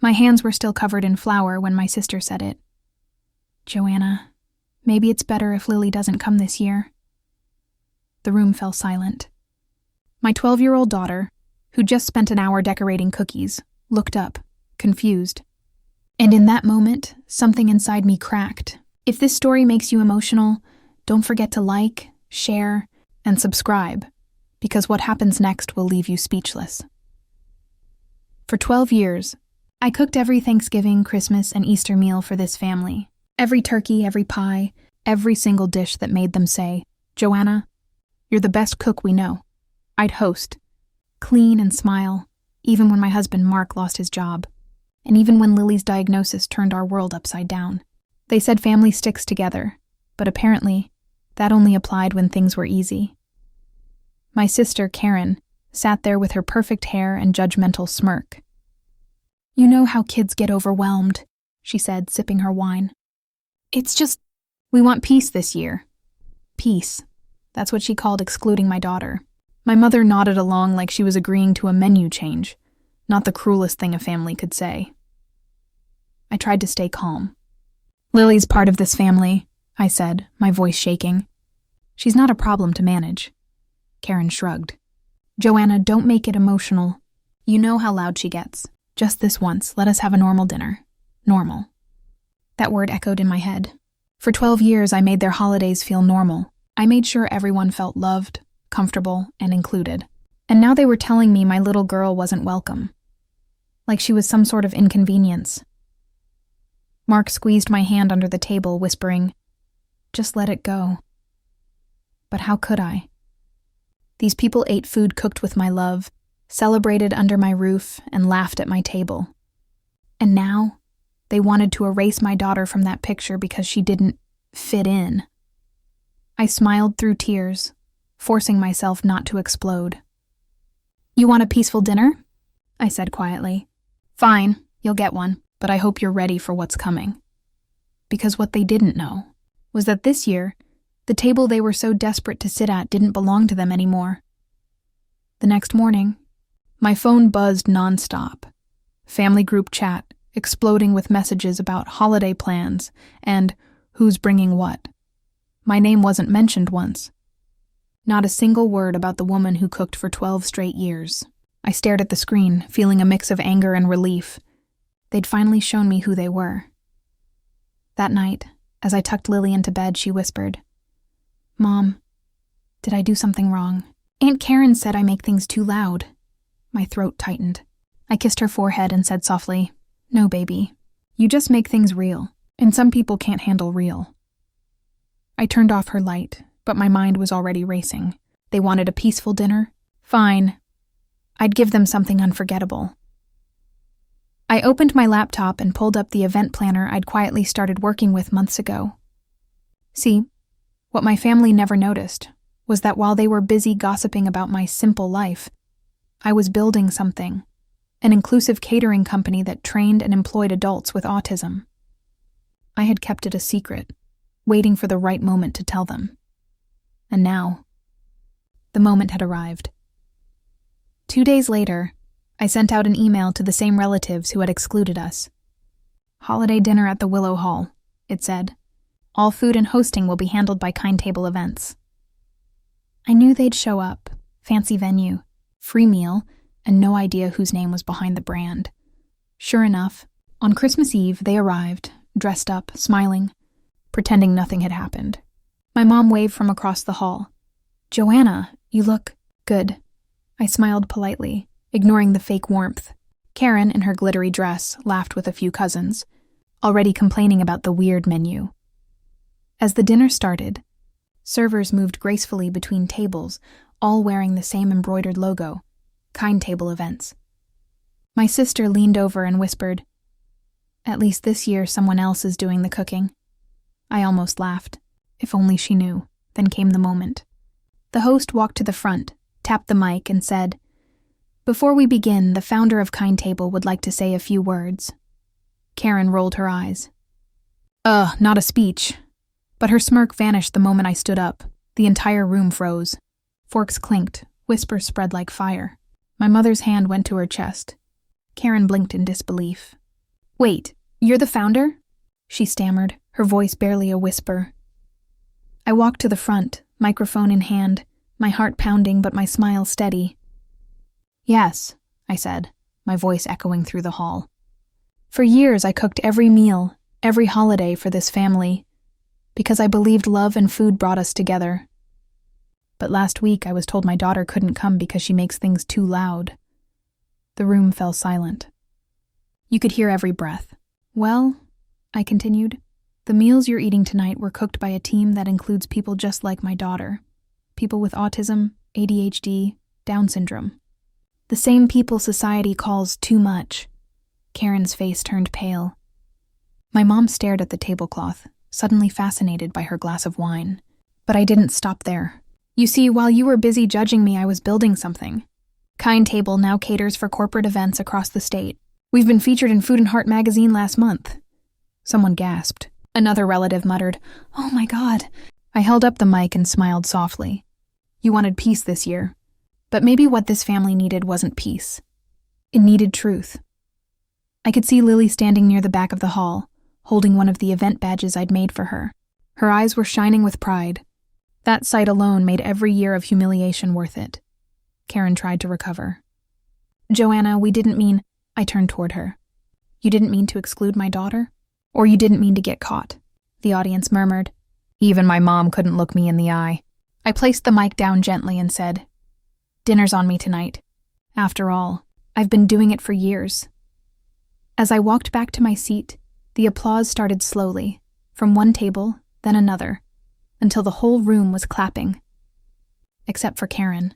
My hands were still covered in flour when my sister said it. "Joanna, maybe it's better if Lily doesn't come this year." The room fell silent. My 12-year-old daughter, who just spent an hour decorating cookies, looked up, confused. And in that moment, something inside me cracked. If this story makes you emotional, don't forget to like, share, and subscribe, because what happens next will leave you speechless. For 12 years, I cooked every Thanksgiving, Christmas, and Easter meal for this family. Every turkey, every pie, every single dish that made them say, "Joanna, you're the best cook we know." I'd host, clean and smile, even when my husband Mark lost his job, and even when Lily's diagnosis turned our world upside down. They said family sticks together, but apparently, that only applied when things were easy. My sister, Karen, sat there with her perfect hair and judgmental smirk. "You know how kids get overwhelmed," she said, sipping her wine. "It's just, we want peace this year." Peace. That's what she called excluding my daughter. My mother nodded along like she was agreeing to a menu change, not the cruelest thing a family could say. I tried to stay calm. "Lily's part of this family," I said, my voice shaking. "She's not a problem to manage." Karen shrugged. "Joanna, don't make it emotional. You know how loud she gets. Just this once, let us have a normal dinner. Normal." That word echoed in my head. For 12 years, I made their holidays feel normal. I made sure everyone felt loved, comfortable, and included. And now they were telling me my little girl wasn't welcome. Like she was some sort of inconvenience. Mark squeezed my hand under the table, whispering, "Just let it go." But how could I? These people ate food cooked with my love, celebrated under my roof, and laughed at my table. And now, they wanted to erase my daughter from that picture because she didn't fit in. I smiled through tears, forcing myself not to explode. "You want a peaceful dinner?" I said quietly. "Fine, you'll get one, but I hope you're ready for what's coming." Because what they didn't know was that this year, the table they were so desperate to sit at didn't belong to them anymore. The next morning, my phone buzzed nonstop. Family group chat, exploding with messages about holiday plans and who's bringing what. My name wasn't mentioned once. Not a single word about the woman who cooked for 12 straight years. I stared at the screen, feeling a mix of anger and relief. They'd finally shown me who they were. That night, as I tucked Lily into bed, she whispered, "Mom, did I do something wrong? Aunt Karen said I make things too loud." My throat tightened. I kissed her forehead and said softly, "No, baby. You just make things real, and some people can't handle real." I turned off her light, but my mind was already racing. They wanted a peaceful dinner? Fine. I'd give them something unforgettable. I opened my laptop and pulled up the event planner I'd quietly started working with months ago. See, what my family never noticed was that while they were busy gossiping about my simple life, I was building something, an inclusive catering company that trained and employed adults with autism. I had kept it a secret, waiting for the right moment to tell them. And now, the moment had arrived. 2 days later, I sent out an email to the same relatives who had excluded us. "Holiday dinner at the Willow Hall," it said. "All food and hosting will be handled by Kind Table Events." I knew they'd show up, fancy venue, free meal, and no idea whose name was behind the brand. Sure enough, on Christmas Eve they arrived, dressed up, smiling, pretending nothing had happened. My mom waved from across the hall. "Joanna, you look good." I smiled politely, ignoring the fake warmth. Karen, in her glittery dress, laughed with a few cousins, already complaining about the weird menu. As the dinner started, servers moved gracefully between tables, all wearing the same embroidered logo, Kind Table Events. My sister leaned over and whispered, "At least this year someone else is doing the cooking." I almost laughed. If only she knew. Then came the moment. The host walked to the front, tapped the mic, and said, "Before we begin, the founder of Kind Table would like to say a few words." Karen rolled her eyes. Not a speech." But her smirk vanished the moment I stood up. The entire room froze. Forks clinked, whispers spread like fire. My mother's hand went to her chest. Karen blinked in disbelief. Wait, you're the founder? She stammered, her voice barely a whisper. I walked to the front, microphone in hand, my heart pounding but my smile steady. Yes, I said, my voice echoing through the hall. For years I cooked every meal, every holiday for this family, because I believed love and food brought us together. But last week I was told my daughter couldn't come because she makes things too loud. The room fell silent. You could hear every breath. Well, I continued, the meals you're eating tonight were cooked by a team that includes people just like my daughter. People with autism, ADHD, Down syndrome. The same people society calls too much. Karen's face turned pale. My mom stared at the tablecloth, suddenly fascinated by her glass of wine. But I didn't stop there. You see, while you were busy judging me, I was building something. Kind Table now caters for corporate events across the state. We've been featured in Food and Heart magazine last month. Someone gasped. Another relative muttered, "Oh my God." I held up the mic and smiled softly. You wanted peace this year. But maybe what this family needed wasn't peace. It needed truth. I could see Lily standing near the back of the hall, holding one of the event badges I'd made for her. Her eyes were shining with pride. That sight alone made every year of humiliation worth it. Karen tried to recover. Joanna, we didn't mean... I turned toward her. You didn't mean to exclude my daughter? Or you didn't mean to get caught? The audience murmured. Even my mom couldn't look me in the eye. I placed the mic down gently and said, Dinner's on me tonight. After all, I've been doing it for years. As I walked back to my seat, the applause started slowly, from one table, then another, until the whole room was clapping. Except for Karen.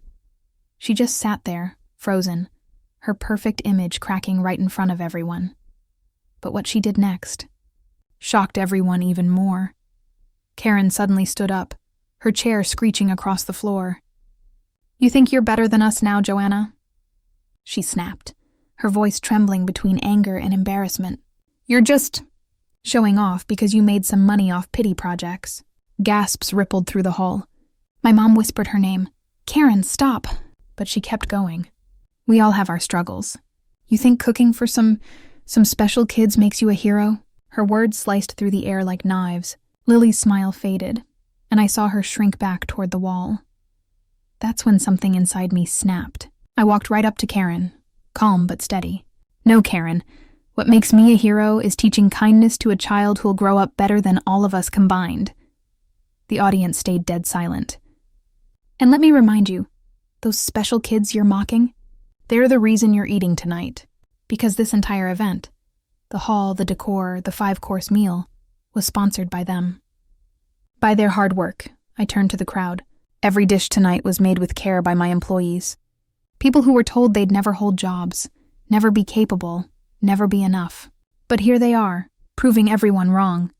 She just sat there, frozen, her perfect image cracking right in front of everyone. But what she did next shocked everyone even more. Karen suddenly stood up, her chair screeching across the floor. You think you're better than us now, Joanna? She snapped, her voice trembling between anger and embarrassment. You're just showing off because you made some money off pity projects. Gasps rippled through the hall. My mom whispered her name. Karen, stop. But she kept going. We all have our struggles. You think cooking for some special kids makes you a hero? Her words sliced through the air like knives. Lily's smile faded, and I saw her shrink back toward the wall. That's when something inside me snapped. I walked right up to Karen, calm but steady. No, Karen. What makes me a hero is teaching kindness to a child who'll grow up better than all of us combined. The audience stayed dead silent. And let me remind you, those special kids you're mocking, they're the reason you're eating tonight. Because this entire event, the hall, the decor, the 5-course meal, was sponsored by them. By their hard work, I turned to the crowd. Every dish tonight was made with care by my employees. People who were told they'd never hold jobs, never be capable, never be enough. But here they are, proving everyone wrong.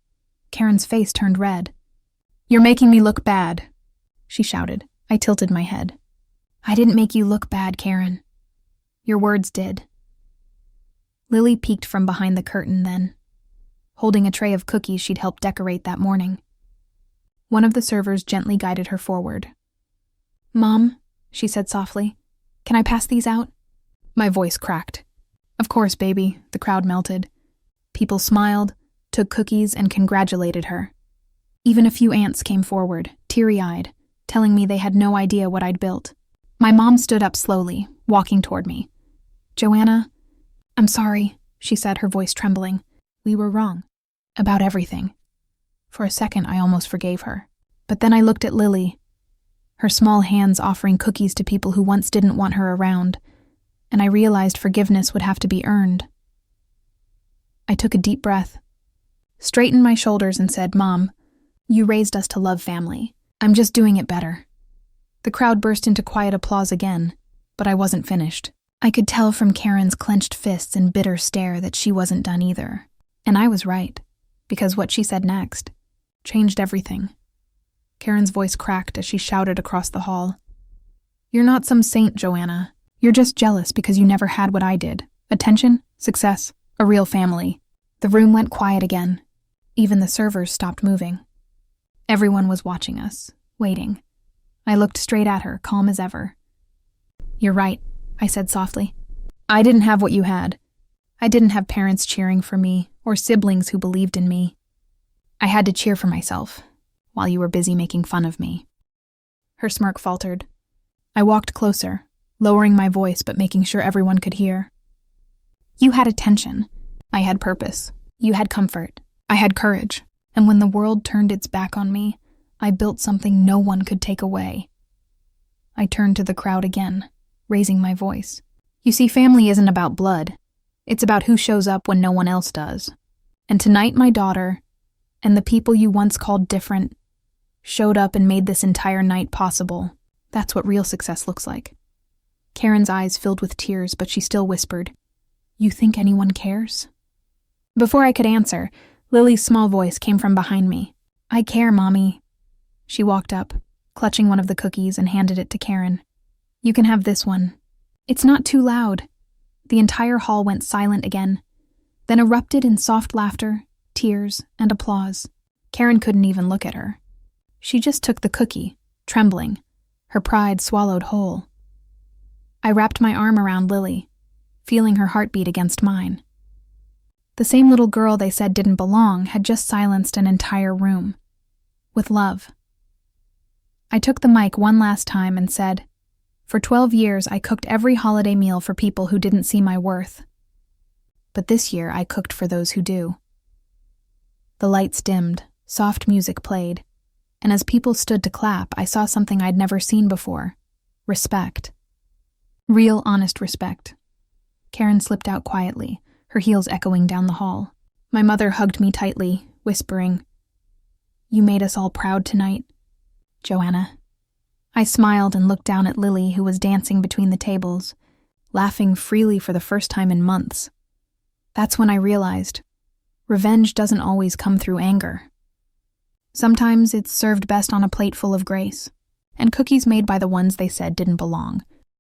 Karen's face turned red. You're making me look bad, she shouted. I tilted my head. I didn't make you look bad, Karen. Your words did. Lily peeked from behind the curtain then, holding a tray of cookies she'd helped decorate that morning. One of the servers gently guided her forward. Mom, she said softly, can I pass these out? My voice cracked. Of course, baby, the crowd melted. People smiled, took cookies, and congratulated her. Even a few aunts came forward, teary-eyed, telling me they had no idea what I'd built. My mom stood up slowly, walking toward me. Joanna, I'm sorry, she said, her voice trembling. We were wrong. About everything. For a second, I almost forgave her. But then I looked at Lily, her small hands offering cookies to people who once didn't want her around, and I realized forgiveness would have to be earned. I took a deep breath, straightened my shoulders, and said, Mom, you raised us to love family. I'm just doing it better. The crowd burst into quiet applause again, but I wasn't finished. I could tell from Karen's clenched fists and bitter stare that she wasn't done either. And I was right, because what she said next changed everything. Karen's voice cracked as she shouted across the hall. You're not some saint, Joanna. You're just jealous because you never had what I did. Attention, success, a real family. The room went quiet again. Even the servers stopped moving. Everyone was watching us, waiting. I looked straight at her, calm as ever. You're right, I said softly. I didn't have what you had. I didn't have parents cheering for me or siblings who believed in me. I had to cheer for myself while you were busy making fun of me." Her smirk faltered. I walked closer, lowering my voice but making sure everyone could hear. "You had attention. I had purpose. You had comfort. I had courage. And when the world turned its back on me, I built something no one could take away." I turned to the crowd again, raising my voice. "You see, family isn't about blood. It's about who shows up when no one else does. And tonight my daughter, and the people you once called different, showed up and made this entire night possible. That's what real success looks like." Karen's eyes filled with tears, but she still whispered, "You think anyone cares?" Before I could answer, Lily's small voice came from behind me. "I care, Mommy." She walked up, clutching one of the cookies, and handed it to Karen. "You can have this one. It's not too loud." The entire hall went silent again, then erupted in soft laughter, tears, and applause. Karen couldn't even look at her. She just took the cookie, trembling, her pride swallowed whole. I wrapped my arm around Lily, feeling her heartbeat against mine. The same little girl they said didn't belong had just silenced an entire room. With love. I took the mic one last time and said, "For 12 years I cooked every holiday meal for people who didn't see my worth. But this year I cooked for those who do." The lights dimmed, soft music played, and as people stood to clap, I saw something I'd never seen before. Respect. Real, honest respect. Karen slipped out quietly, her heels echoing down the hall. My mother hugged me tightly, whispering, "You made us all proud tonight, Joanna." I smiled and looked down at Lily, who was dancing between the tables, laughing freely for the first time in months. That's when I realized, revenge doesn't always come through anger. Sometimes it's served best on a plate full of grace, and cookies made by the ones they said didn't belong